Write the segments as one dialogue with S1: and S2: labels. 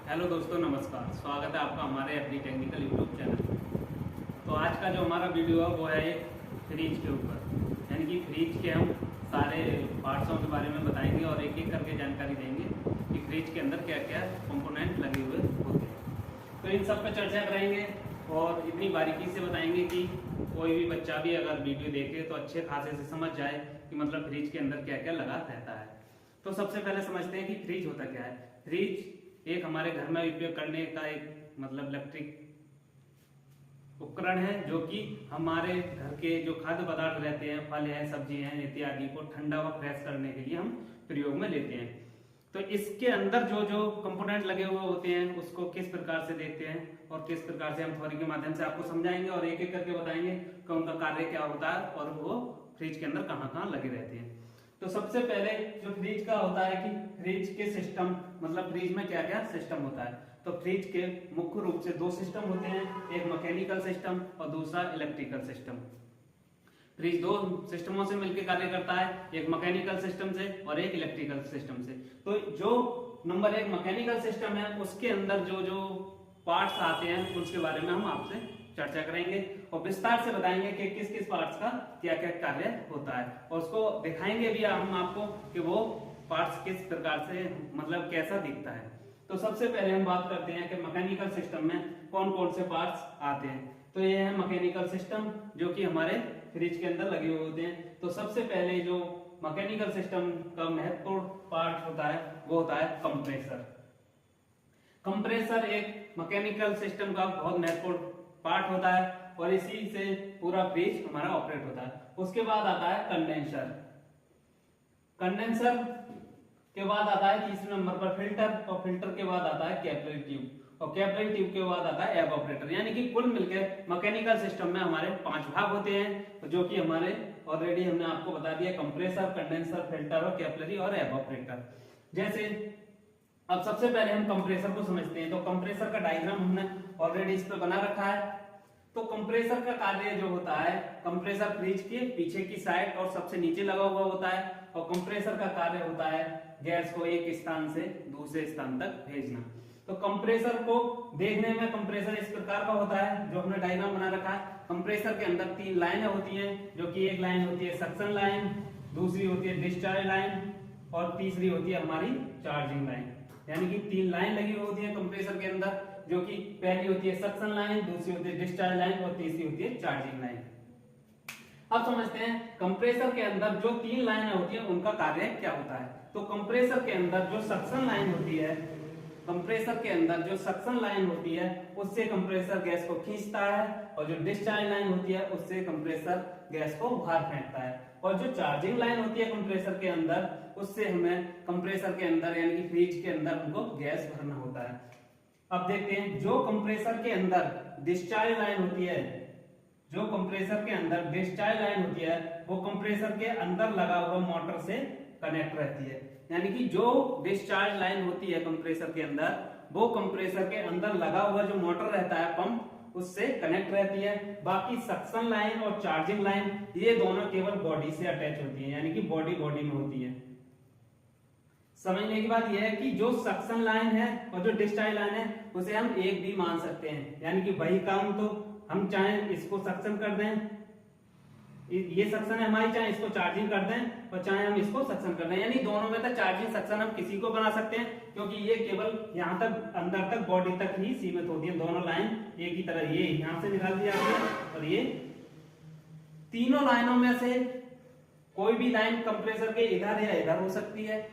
S1: Hello दोस्तों, नमस्कार। स्वागत है आपका हमारे एफडी टेक्निकल यूट्यूब चैनल। तो आज का जो हमारा वीडियो है वो है एक फ्रिज के ऊपर, यानी कि फ्रिज के हम सारे पार्ट्सों के बारे में बताएंगे और एक एक करके जानकारी देंगे कि फ्रिज के अंदर क्या क्या कंपोनेंट लगे हुए होते हैं। तो इन सब पर चर्चा करेंगे और इतनी बारीकी से बताएंगे कि कोई भी बच्चा भी अगर वीडियो देखे तो अच्छे खासे से समझ जाए कि मतलब फ्रिज के अंदर क्या क्या लगा रहता है। तो सबसे पहले समझते हैं कि फ्रिज होता क्या है। फ्रिज एक हमारे घर में उपयोग करने का एक मतलब इलेक्ट्रिक उपकरण है जो कि हमारे घर के जो खाद्य पदार्थ रहते हैं, फल हैं, सब्जी हैं इत्यादि को ठंडा व फ्रेश करने के लिए हम प्रयोग में लेते हैं। तो इसके अंदर जो जो कंपोनेंट लगे हुए होते हैं उसको किस प्रकार से देखते हैं और किस प्रकार से हम थ्योरी के माध्यम से आपको समझाएंगे और एक एक करके बताएंगे कि उनका कार्य क्या होता है और वो फ्रिज के अंदर कहाँ कहाँ लगे रहते हैं। तो सबसे पहले जो फ्रिज का होता है कि फ्रिज के सिस्टम मतलब फ्रिज में क्या क्या सिस्टम होता है। तो फ्रिज के मुख्य रूप से दो सिस्टम होते हैं, एक मैकेनिकल सिस्टम और दूसरा इलेक्ट्रिकल सिस्टम। फ्रिज दो सिस्टमों से मिलकर कार्य करता है, एक मैकेनिकल सिस्टम से और एक इलेक्ट्रिकल सिस्टम से। तो जो नंबर एक मैकेनिकल सिस्टम है उसके अंदर जो जो पार्ट्स आते हैं उसके बारे में हम आपसे चर्चा करेंगे और विस्तार से बताएंगे कि किस किस पार्ट्स का क्या क्या कार्य होता है और उसको दिखाएंगे भी हम आपको कि वो पार्ट्स किस प्रकार से मतलब कैसा दिखता है। तो सबसे पहले हम बात करते हैं कि मैकेनिकल सिस्टम में कौन कौन से पार्ट्स आते हैं। तो ये है मैकेनिकल सिस्टम जो कि हमारे फ्रिज के अंदर लगे हुए होते हैं। तो सबसे पहले जो मैकेनिकल सिस्टम का महत्वपूर्ण पार्ट होता है वो होता है कंप्रेसर। कंप्रेसर एक मैकेनिकल सिस्टम का बहुत महत्वपूर्ण पार्ट होता है और इसी से पूरा फ्रिज हमारा ऑपरेट होता है। उसके बाद आता है कंडेंसर। कंडेंसर के बाद आता है तीसरे नंबर पर फिल्टर और फिल्टर के बाद आता है कैपिलरी ट्यूब और कैपिलरी ट्यूब के बाद आता है एवापोरेटर। यानी कि कुल मिलकर मैकेनिकल सिस्टम में हमारे 5 भाग होते हैं जो कि हमारे ऑलरेडी हमने आपको बता दिया, कंप्रेसर, कंडेंसर, फिल्टर और कैपिलरी और एवापोरेटर। जैसे अब सबसे पहले हम कंप्रेसर को समझते हैं। तो कंप्रेसर का डायग्राम हमने ऑलरेडी इस पर बना रखा है। तो कंप्रेसर का कार्य जो होता है, कंप्रेसर फ्रिज के पीछे की साइड और सबसे नीचे लगा हुआ होता है और कंप्रेसर का कार्य होता है गैस को एक स्थान से दूसरे स्थान तक भेजना। तो कंप्रेसर को देखने में कंप्रेसर इस प्रकार का होता है जो हमने डायग्राम बना रखा है। कंप्रेसर के अंदर 3 लाइनें होती हैं जो कि एक लाइन होती है सक्शन लाइन, दूसरी होती है डिस्चार्ज लाइन और तीसरी होती है हमारी चार्जिंग लाइन। यानी कि 3 लाइन लगी हुई होती है कंप्रेसर के अंदर जो कि पहली होती है सक्शन लाइन, दूसरी होती है डिस्चार्ज लाइन और तीसरी होती है चार्जिंग लाइन। अब समझते हैं कंप्रेसर के अंदर जो 3 लाइनें होती हैं उनका कार्य क्या होता है। तो कंप्रेसर के अंदर जो सक्शन लाइन होती है, कंप्रेसर के अंदर जो सक्शन लाइन होती है उससे कंप्रेसर गैस को खींचता है और जो डिस्चार्ज लाइन होती है उससे कंप्रेसर गैस को बाहर फेंकता है और जो चार्जिंग लाइन होती है कंप्रेसर के अंदर उससे हमें कंप्रेसर के अंदर यानी कि फ्रिज के अंदर हमको गैस भरना होता है। अब देखते हैं जो कंप्रेसर के अंदर डिस्चार्ज लाइन होती है, जो कंप्रेसर के अंदर डिस्चार्ज लाइन होती है वो कंप्रेसर के अंदर लगा हुआ मोटर से कनेक्ट रहती है। यानी कि जो डिस्चार्ज लाइन होती है कंप्रेसर के अंदर वो कंप्रेसर के अंदर लगा हुआ जो मोटर रहता है पंप उससे कनेक्ट रहती है। बाकी सक्शन लाइन और चार्जिंग लाइन ये दोनों केवल बॉडी से अटैच होती है, यानी कि बॉडी में होती है। समझने की बात यह है कि जो सक्शन लाइन है और जो डिस्चार्ज लाइन है उसे हम एक भी मान सकते हैं। यानी कि वही काम तो हम चाहे इसको सक्शन कर दें, ये सक्शन है हमारी, चाहे इसको चार्जिंग कर दें और चाहे हम इसको सक्शन कर दें। यानी दोनों में तो चार्जिंग सक्शन हम किसी को बना सकते हैं क्योंकि ये केवल यहाँ तक अंदर तक बॉडी तक ही सीमित होती है। दोनों लाइन एक ही तरह, ये यहाँ से निकाल दी जाती है और ये तीनों लाइनों में से कोई भी लाइन कंप्रेसर के इधर या इधर हो सकती है।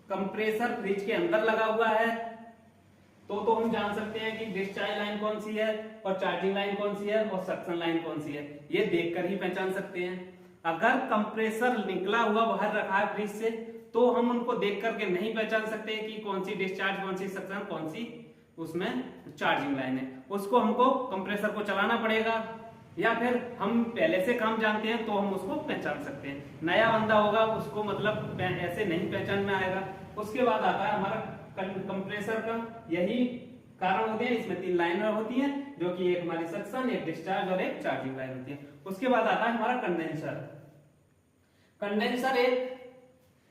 S1: कंप्रेसर फ्रिज के अंदर लगा हुआ है तो हम जान सकते हैं कि डिस्चार्ज लाइन कौन सी है और चार्जिंग लाइन कौन सी है और सक्शन लाइन कौन सी है, ये देखकर ही पहचान सकते हैं। अगर कंप्रेसर निकला हुआ बाहर रखा है फ्रिज से तो हम उनको देख करके नहीं पहचान सकते कि कौन सी डिस्चार्ज, कौन सी सक्शन, कौन सी उसमें चार्जिंग लाइन है। उसको हमको कंप्रेसर को चलाना पड़ेगा या फिर हम पहले से काम जानते हैं तो हम उसको पहचान सकते हैं। नया बंदा होगा उसको मतलब ऐसे नहीं पहचान में आएगा। उसके बाद आता है हमारा कंप्रेसर का यही कारण होते हैं, इसमें 3 लाइनें होती हैं जो कि एक हमारी सक्शन, एक डिस्चार्ज और एक चार्जिंग लाइन होती है। उसके बाद आता है हमारा कंडेंसर। कंडेंसर एक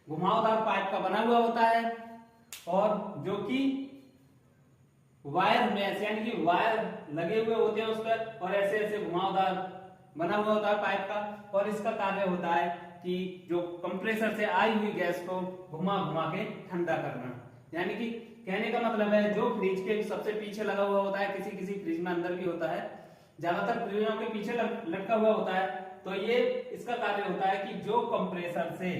S1: घुमावदार पाइप का बना हुआ होता है और जो कि वायर मैश यानी कि वायर लगे हुए होते हैं उस पर और ऐसे ऐसे घुमावदार बना हुआ होता है पाइप का, और इसका कार्य होता है कि जो कंप्रेसर से आई हुई गैस को घुमा घुमा के ठंडा करना। यानी कि कहने का मतलब है जो फ्रिज के सबसे पीछे लगा हुआ होता है, किसी किसी फ्रिज में अंदर भी होता है, ज्यादातर फ्रिजों के पीछे लटका हुआ होता है, तो ये इसका कार्य होता है कि जो कंप्रेसर से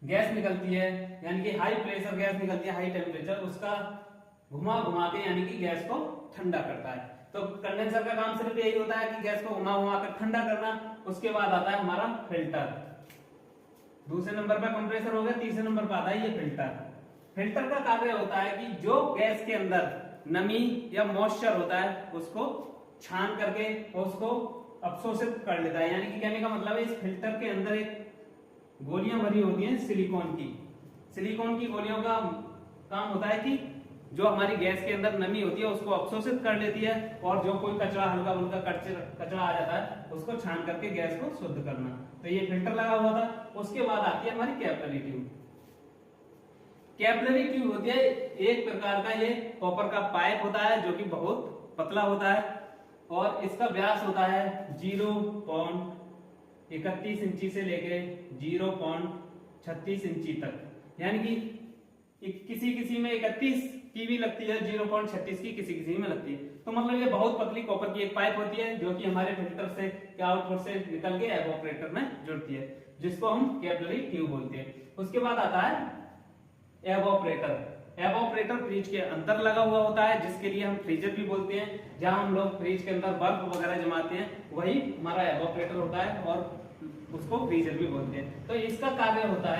S1: गैस निकलती है यानी कि हाई प्रेशर गैस निकलती है, हाई टेम्परेचर, उसका घुमा घुमा के यानी कि गैस को ठंडा करता है। तो कंडेंसर का काम सिर्फ यही होता है कि गैस को घुमा घुमा कर ठंडा करना। उसके बाद आता है हमारा फिल्टर, दूसरे नंबर पर कंप्रेसर हो गया, तीसरे नंबर पर आता है ये फिल्टर। फिल्टर का कार्य होता है कि जो गैस के अंदर नमी या मॉइस्चर होता है उसको छान करके उसको अवशोषित कर लेता है। यानी कि कहने का मतलब है इस फिल्टर के अंदर एक गोलियां भरी होती हैं सिलिकॉन की। सिलिकॉन की गोलियों का काम होता है कि जो हमारी गैस के अंदर नमी होती है उसको अवशोषित कर लेती है, और जो कोई कचरा हल्का फुल्का कचरा आ जाता है उसको छान करके गैस को शुद्ध करना। तो ये फिल्टर लगा हुआ था। उसके बाद आती है हमारी कैपिलरी ट्यूब। कैपिलरी ट्यूब होती है एक प्रकार का ये कॉपर का पाइप होता है जो कि बहुत पतला होता है, और इसका व्यास होता है 0.31 इंची से लेके 0.36 इंची तक। यानी कि किसी किसी में 31 की भी लगती है, 0.36 की किसी किसी में लगती है। तो मतलब ये बहुत पतली कॉपर की एक पाइप होती है जो कि हमारे फिल्टर से क्या आउटपुट से निकल के एवोपरेटर में जुड़ती है, जिसको हम कैपिलरी ट्यूब बोलते हैं। उसके बाद आता है एवोपरेटर। एवोपरेटर फ्रिज के अंदर लगा हुआ होता है, जिसके लिए हम फ्रीजर भी बोलते हैं। जहां हम लोग फ्रिज के अंदर बर्फ वगैरह जमाते हैं वही हमारा एवोपरेटर होता है, और उसको फ्रीजर भी बोलते हैं। तो इसका कार्य होता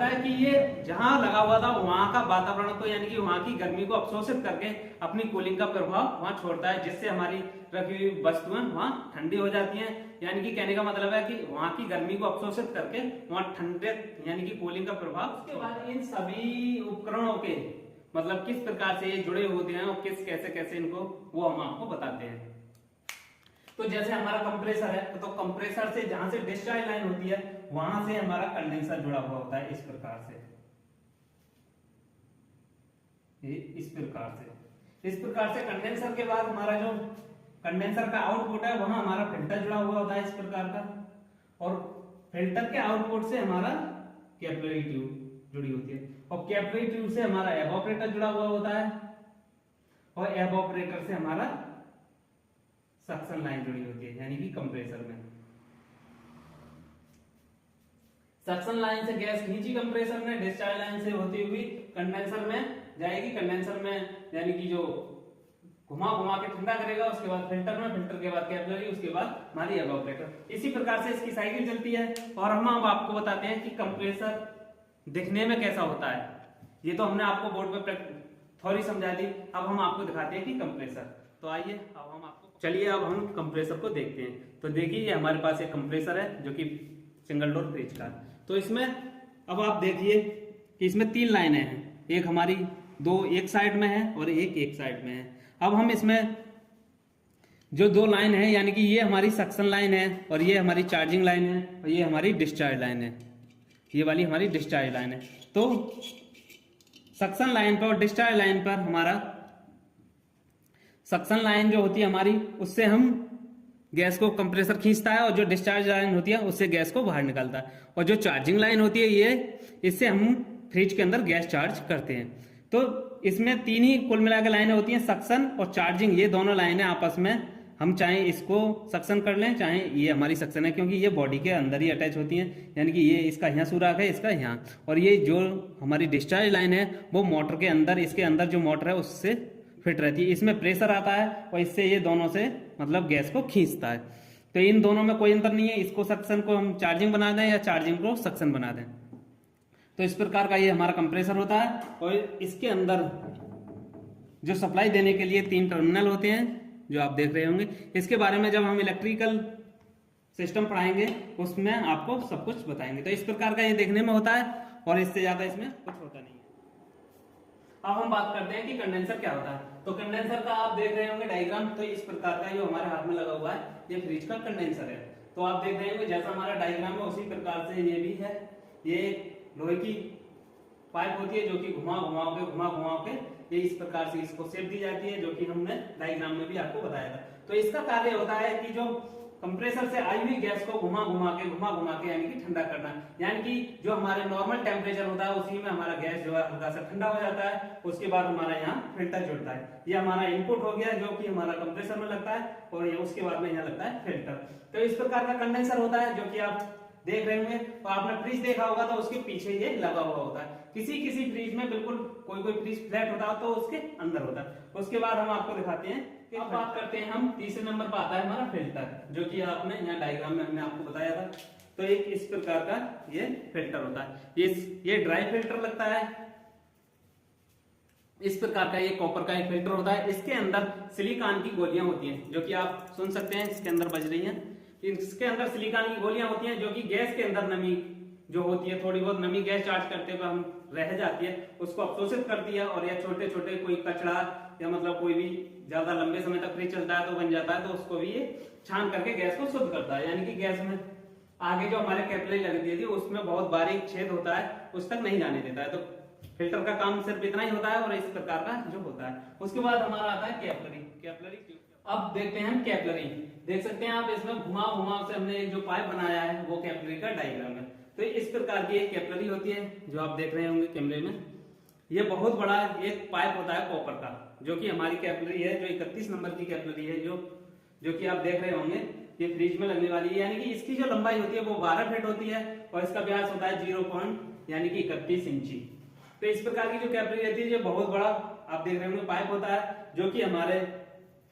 S1: है कि ये जहां लगा हुआ था वहां का वातावरण को यानी कि वहां की गर्मी को अवशोषित करके अपनी कूलिंग का प्रभाव वहां छोड़ता है, जिससे हमारी रखी हुई वस्तुएं वहां ठंडी हो जाती हैं। यानी कि कहने का मतलब है कि वहां की गर्मी को अवशोषित करके वहां ठंडे यानी कि कूलिंग का प्रभाव। उसके बाद इन सभी उपकरणों के मतलब किस प्रकार से ये जुड़े होते हैं और कैसे कैसे इनको वो हम आपको बताते हैं। तो जैसे हमारा कंप्रेसर है तो कंप्रेसर से जहां से डिस्चार्ज लाइन होती है वहां से हमारा कंडेंसर जुड़ा हुआ होता है इस प्रकार से, इस प्रकार से कंडेंसर के बाद हमारा जो कंडेंसर का आउटपुट है वहां हमारा फिल्टर जुड़ा हुआ होता है इस प्रकार का, और फिल्टर के आउटपुट से हमारा कैपिलरी ट्यूब जुड़ी होती है, और कैपिलरी ट्यूब से हमारा एवोपरेटर जुड़ा हुआ होता है, और एवोपरेटर से हमारा सक्शन लाइन जुड़ी होती है यानी कि कंप्रेसर में। सक्शन लाइन से गैस खींची कंप्रेसर में, डिस्चार्ज लाइन से होती हुई कंडेंसर में जाएगी। कंडेंसर में यानी कि जो घुमा घुमा के ठंडा करेगा, उसके बाद फिल्टर में, फिल्टर के बाद कैपिलरी, उसके बाद हमारी एवोपरेटर। इसी प्रकार से इसकी साइकिल चलती है। और हम अब आपको बताते हैं कि कंप्रेसर दिखने में कैसा होता है। ये तो हमने आपको बोर्ड पे थ्योरी समझा दी, अब हम आपको दिखाते हैं कि कंप्रेसर। तो आइए अब हम आपको चलिए अब हम कंप्रेसर को देखते हैं। तो देखिए ये हमारे पास एक कंप्रेसर है जो कि सिंगल डोर फ्रिज का। तो इसमें अब आप देखिए कि इसमें 3 लाइनें हैं, एक हमारी एक साइड में है और एक साइड में है। अब हम इसमें जो 2 लाइन है यानी कि ये हमारी सक्शन लाइन है और ये हमारी चार्जिंग लाइन है और ये हमारी डिस्चार्ज लाइन है, ये वाली हमारी डिस्चार्ज लाइन है। तो सक्शन लाइन पर और डिस्चार्ज लाइन पर हमारा सक्शन लाइन जो होती है हमारी उससे हम गैस को कंप्रेसर खींचता है, और जो डिस्चार्ज लाइन होती है उससे गैस को बाहर निकालता है, और जो चार्जिंग लाइन होती है ये इससे हम फ्रिज के अंदर गैस चार्ज करते हैं। तो इसमें 3 ही कुल मिला के लाइनें होती हैं, सक्शन और चार्जिंग। ये दोनों लाइनें आपस में हम चाहे इसको सक्शन कर लें चाहे ये हमारी सक्शन है, क्योंकि ये बॉडी के अंदर ही अटैच होती हैं। यानी कि ये इसका यहाँ सुराख है, इसका यहाँ, और ये जो हमारी डिस्चार्ज लाइन है वो मोटर के अंदर, इसके अंदर जो मोटर है उससे फिट रहती है। इसमें प्रेशर आता है और इससे ये दोनों से मतलब गैस को खींचता है। तो इन दोनों में कोई अंतर नहीं है, इसको सक्शन को हम चार्जिंग बना दें या चार्जिंग को सक्शन बना दें। तो इस प्रकार का ये हमारा कंप्रेसर होता है, और इसके अंदर जो सप्लाई देने के लिए 3 टर्मिनल होते हैं जो आप देख रहे होंगे। इसके बारे में जब हम इलेक्ट्रिकल सिस्टम पढ़ाएंगे उसमें आपको सब कुछ बताएंगे। तो इस प्रकार का ये देखने में होता है और इससे ज्यादा इसमें कुछ होता नहीं है। अब हम बात करते हैं कि कंडेंसर क्या होता है। तो कंडेंसर का आप देख रहे होंगे डायग्राम, तो इस प्रकार का जो हमारे हाथ में लगा हुआ है ये फ्रिज का कंडेंसर है। तो आप देख रहे होंगे जैसा हमारा डायग्राम है उसी प्रकार से ये भी है। ये लोहे की पाइप होती है जो कि घुमा घुमा के ये इस प्रकार से इसको शेप दी जाती है, जो कि हमने डायग्राम में भी आपको बताया था। तो इसका कार्य होता है कि जो कंप्रेसर से आई हुई गैस को घुमा घुमा के यानी कि ठंडा करना, यानी कि जो हमारे नॉर्मल टेम्परेचर होता है उसी में हमारा गैस जो है हल्का सा ठंडा हो जाता है। उसके बाद हमारा यहाँ फिल्टर जुड़ता है। ये हमारा इनपुट हो गया जो कि हमारा कंप्रेसर में लगता है, और ये उसके बाद में यहाँ लगता है फिल्टर। तो इस प्रकार का कंडेंसर होता है जो कि आप देख रहे होंगे। तो आपने फ्रिज देखा होगा तो उसके पीछे ये लगा हुआ होता है। किसी किसी फ्रिज में बिल्कुल कोई फ्रिज फ्लैट होता है तो उसके अंदर होता है। उसके बाद हम आपको दिखाते हैं। अब बात करते हैं हम तीसरे नंबर पर आता है हमारा फिल्टर, जो कि आपने यहाँ डायग्राम में हमने आपको बताया था। तो एक इस प्रकार का ये फिल्टर होता है। ये ड्राई फिल्टर लगता है। इस प्रकार का ये कॉपर का एक फिल्टर होता है। इसके अंदर सिलिकॉन की गोलियां होती हैं, जो कि आप सुन सकते हैं इसके अंदर बज रही हैं। इसके अंदर सिलिकॉन की गोलियां होती हैं जो कि गैस के अंदर नमी जो होती है, थोड़ी बहुत नमी गैस चार्ज करते हुए हम रह जाती है, उसको अवशोषित करती है। और या छोटे छोटे कोई कचरा या मतलब कोई भी ज्यादा लंबे समय तक फ्रिज चलता है तो बन जाता है, तो उसको भी ये छान करके गैस को शुद्ध करता है। यानी कि गैस में आगे जो हमारे कैपिलरी लगती थी उसमें बहुत बारीक छेद होता है, उस तक नहीं जाने देता है। तो फिल्टर का काम सिर्फ इतना ही होता है और इस प्रकार का जो होता है। उसके बाद हमारा आता है कैपिलरी ट्यूब। अब देखते हैं हम कैपिलरी। देख सकते हैं आप इसमें घुमा से हमने एक जो पाइप बनाया है वो कैपिलरी का डायग्राम है। तो इस प्रकार की एक कैपिलरी होती है जो आप देख रहे होंगे कैमरे में। ये बहुत बड़ा एक पाइप होता है कॉपर का, जो कि हमारी कैपिलरी है, जो 31 नंबर की कैपिलरी है, जो कि आप देख रहे होंगे ये फ्रिज में लगने वाली है। यानी कि इसकी जो लंबाई होती है वो 12 फीट होती है और इसका व्यास होता है 0 यानी कि 31 इंची। तो इस प्रकार की जो कैपिलरी रहती है, ये बहुत बड़ा आप देख रहे होंगे पाइप होता है, जो कि हमारे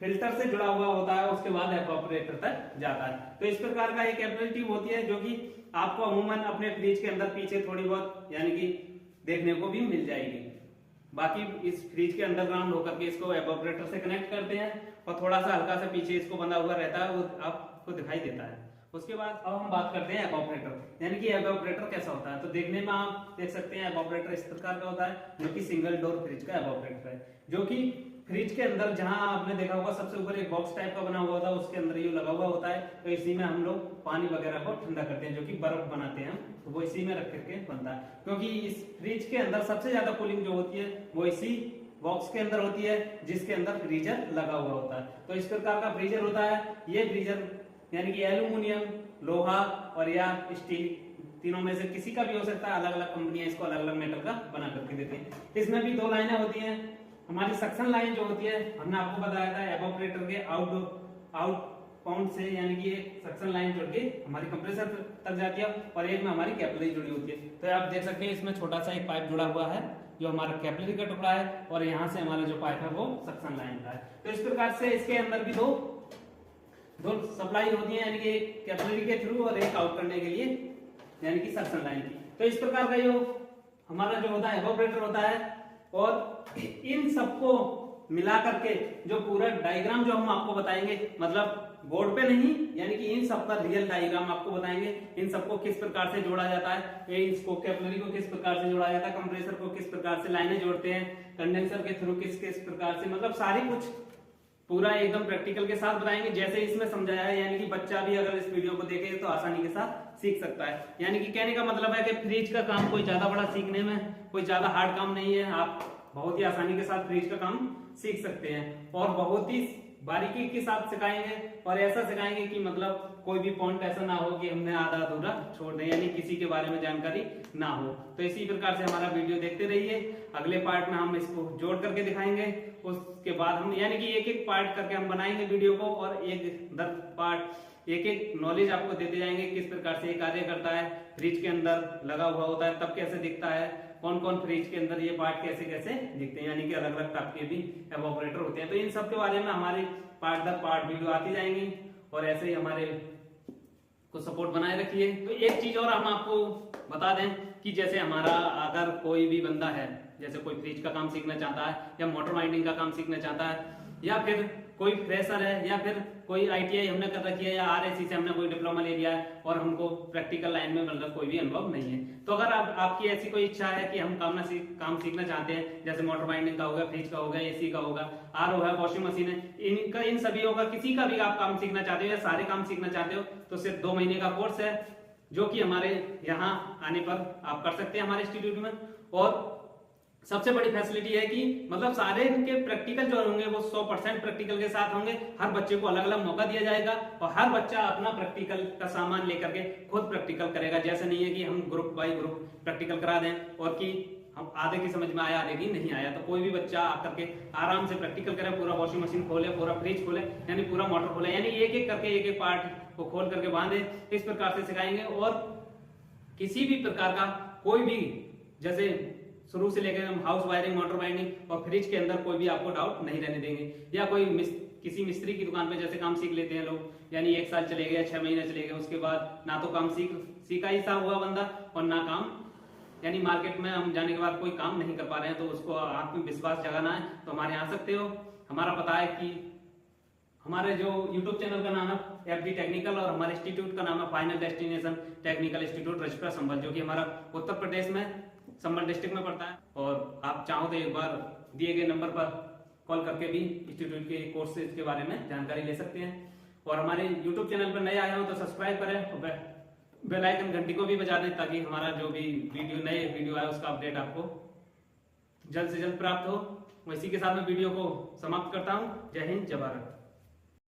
S1: फिल्टर से जुड़ा हुआ होता है, उसके बाद एवापोरेटर तक जाता है। तो इस प्रकार का एक कैपिलरी ट्यूब होती है जो कि आपको अमूमन अपने फ्रिज के अंदर पीछे थोड़ी बहुत यानी कि देखने को भी मिल जाएगी। बाकी इस फ्रिज के अंडरग्राउंड होकर के इसको एवापोरेटर से कनेक्ट करते हैं और थोड़ा सा हल्का सा पीछे इसको बंधा हुआ रहता है, वो आपको दिखाई देता है। उसके बाद अब हम बात करते हैं एवापोरेटर, यानी कि एवापोरेटर कैसा होता है। तो देखने में आप देख सकते हैं एवापोरेटर इस प्रकार का होता है, जो कि सिंगल डोर फ्रिज का एवापोरेटर है, जो कि फ्रिज के अंदर जहां आपने देखा होगा सबसे ऊपर एक बॉक्स टाइप का बना हुआ होता है, उसके अंदर ये लगा हुआ होता है। तो इसी में हम लोग पानी वगैरह को ठंडा करते हैं, जो कि बर्फ बनाते हैं, तो वो इसी में रख करके बनता है। क्योंकि इस फ्रिज के अंदर सबसे ज्यादा कूलिंग जो होती है वो इसी बॉक्स के अंदर होती है, जिसके अंदर फ्रीजर लगा हुआ होता है। तो इस प्रकार का फ्रीजर होता है। ये फ्रीजर यानी कि एल्यूमिनियम, लोहा और या स्टील, तीनों में से किसी का भी हो सकता है। अलग अलग कंपनियां इसको अलग अलग मेटल का बना करके देती हैं। इसमें भी 2 लाइनें होती हैं। हमारी सक्शन लाइन जो होती है, हमने आपको बताया था एवापोरेटर के आउट पाउंड से, यानी कि एक सक्शन लाइन जुड़ के हमारी कंप्रेसर तक जाती है और एक में हमारी कैपिलरी जुड़ी होती है। तो आप देख सकते हैं इसमें छोटा सा एक पाइप जुड़ा हुआ है जो हमारा कैपिलरी का टुकड़ा है, और यहाँ से हमारा जो पाइप है वो सक्शन लाइन का है। तो इस प्रकार से इसके अंदर भी दो सप्लाई होती है, यानी कि एक कैपिलरी के थ्रू और एक आउट करने के लिए यानी कि सक्शन लाइन की। तो इस प्रकार का जो हमारा जो होता है एवापोरेटर होता है। और इन सबको मिला करके जो पूरा डायग्राम जो हम आपको बताएंगे, मतलब बोर्ड पे नहीं, यानी कि इन सब का रियल डायग्राम आपको बताएंगे। इन सबको किस प्रकार से जोड़ा जाता है, इसको कैपिलरी को किस प्रकार से जोड़ा जाता है, कंप्रेसर को किस प्रकार से लाइनें जोड़ते हैं, कंडेंसर के थ्रू किस प्रकार से, मतलब सारी कुछ पूरा एकदम प्रैक्टिकल के साथ बताएंगे जैसे इसमें समझाया है। यानी कि बच्चा भी अगर इस वीडियो को देखे तो आसानी के साथ सीख सकता है। यानी कि कहने का मतलब है कि फ्रिज का काम कोई ज्यादा बड़ा सीखने में कोई ज्यादा हार्ड काम नहीं है। आप बहुत ही आसानी के साथ फ्रिज का काम सीख सकते हैं और बहुत ही बारीकी के साथ सिखाएंगे, और ऐसा सिखाएंगे कि मतलब कोई भी पॉइंट ऐसा ना हो कि हमने आधा अधूरा छोड़ दें, यानी किसी के बारे में जानकारी ना हो। तो इसी प्रकार से हमारा वीडियो देखते रहिए। अगले पार्ट में हम इसको जोड़ करके दिखाएंगे। उसके बाद हम यानी कि एक एक पार्ट करके हम बनाएंगे वीडियो को, और एक 10 पार्ट एक एक नॉलेज आपको देते जाएंगे किस प्रकार से ये कार्य करता है, फ्रिज के अंदर लगा हुआ होता है तब कैसे दिखता है, कौन कौन फ्रिज के अंदर ये पार्ट कैसे कैसे दिखते हैं, यानी कि अलग अलग टाइप के भी एवापोरेटर होते हैं। तो इन सब के बारे में हमारी पार्ट दर पार्ट वीडियो आती जाएंगी, और ऐसे ही हमारे को सपोर्ट बनाए रखिए। तो एक चीज और हम आपको बता दें कि जैसे हमारा अगर कोई भी बंदा है, जैसे कोई फ्रिज का काम सीखना चाहता है या मोटर वाइंडिंग का काम सीखना चाहता है, या फिर कोई फ्रेशर है, या फिर कोई ITI हमने कर रखी है, या RSC से हमने कोई डिप्लोमा ले लिया है और हमको प्रैक्टिकल लाइन में मतलब कोई भी अनुभव नहीं है, तो अगर आपकी ऐसी कोई इच्छा है कि हम काम सीखना चाहते हैं, जैसे मोटर वाइंडिंग का होगा, फ्रिज का होगा, AC का होगा, RO है, वॉशिंग मशीन है, इन सभी का किसी का भी आप काम सीखना चाहते हो या सारे काम सीखना चाहते हो, तो सिर्फ 2 महीने का कोर्स है। जो कि हमारे यहाँ आने पर आप कर सकते हैं हमारे इंस्टीट्यूट में। और सबसे बड़ी फैसिलिटी है कि मतलब सारे इनके प्रैक्टिकल जो होंगे वो 100% प्रैक्टिकल के साथ होंगे। हर बच्चे को अलग अलग मौका दिया जाएगा और हर बच्चा अपना प्रैक्टिकल का सामान लेकर के खुद प्रैक्टिकल करेगा। जैसे नहीं है कि हम ग्रुप बाय ग्रुप प्रैक्टिकल करा दें और कि हम आधे की समझ में आया आधे की नहीं आया। तो कोई भी बच्चा आकर के आराम से प्रैक्टिकल करे, पूरा वॉशिंग मशीन खोले, पूरा फ्रिज खोले, यानी पूरा मोटर खोले, यानी एक एक करके एक एक पार्ट को खोल करके बांधे, इस प्रकार से सिखाएंगे। और किसी भी प्रकार का कोई भी, जैसे शुरू से लेकर हम हाउस वायरिंग, मोटर वायरिंग और फ्रिज के अंदर कोई भी आपको डाउट नहीं रहने देंगे। या कोई किसी मिस्त्री की दुकान पे जैसे काम सीख लेते हैं लोग, यानी 1 साल चले गए, 6 महीने चले गए, उसके बाद ना तो काम सीखा ही सा हुआ बंदा और ना काम, यानी मार्केट में हम जाने के बाद कोई काम नहीं कर पा रहे हैं, तो उसको आत्मविश्वास जगाना है तो हमारे यहाँ आ सकते हो। हमारा पता है कि हमारे जो YouTube चैनल का नाम है FD टेक्निकल और हमारे इंस्टीट्यूट का नाम है final destination technical institute Rajpura Sambhal, जो कि हमारा उत्तर प्रदेश में संभल डिस्ट्रिक्ट में पड़ता है। और आप चाहो तो एक बार दिए गए नंबर पर कॉल करके भी इंस्टीट्यूट के कोर्सेज के बारे में जानकारी ले सकते हैं। और हमारे YouTube चैनल पर नए आए हो तो सब्सक्राइब करें और बेल आइकन घंटी को भी बजा दें, ताकि हमारा जो भी नए वीडियो है उसका अपडेट आपको जल्द से जल्द प्राप्त हो। इसी के साथ मैं वीडियो को समाप्त करता हूँ। जय हिंद, जय भारत।